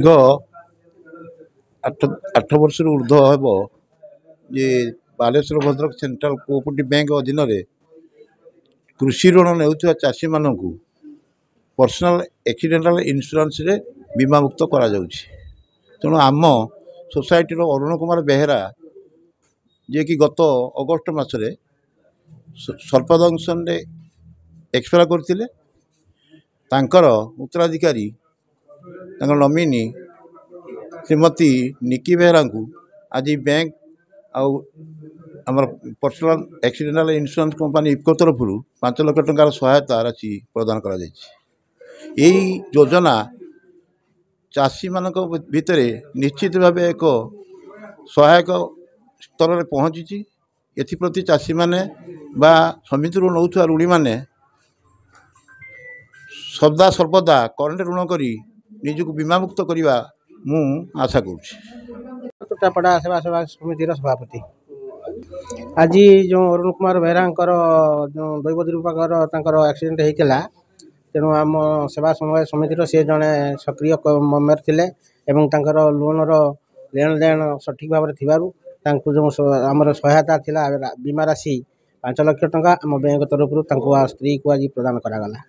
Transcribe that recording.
दीर्घ 8 वर्ष ऊर्ध हम जे Baleshwar Bhadrak central cooperative bank अधीन कृषि ऋण नेउथिबा चाषी मानू पर्सनल एक्सीडेंटल इंश्योरेंस रे बीमा मुक्त करा जाउछि। तेणु आम सोसाइटी अरुण कुमार बेहेरा जे कि गत अगस्ट मासरे सर्पदंशन एक्सपायर करथिले तांकर उत्तराधिकारी नमिनी श्रीमती निकी बेहरा को आज बैंक आमर personal accidental insurance company IFFCO तरफ 5 लाख टंकार सहायता राशि प्रदान करा जायछि। एही योजना चाषी मानक भितर निश्चित भाव एक सहायक स्तर में पहुँची। एप्रति चाषी मैंने बा समिति नौथुवा ऋणी मैंने सदा सर्वदा करंट ऋण करी निजक बीमा मुक्त करने मु आशा टोटापड़ा सेवा सेवा समिति सभापति आज जो अरुण कुमार बेहरा जो दैव दुर्भाग्यर एक्सीडेंट होता तेणु आम सेवा समवाय समितिर सी जड़े सक्रिय मेम्बर थे लोन लेन देन सठिक भाव में जो आमर सहायता थिला बीमा राशि 5 लाख टंका आम बैंक तरफ स्त्री को आज प्रदान करागला।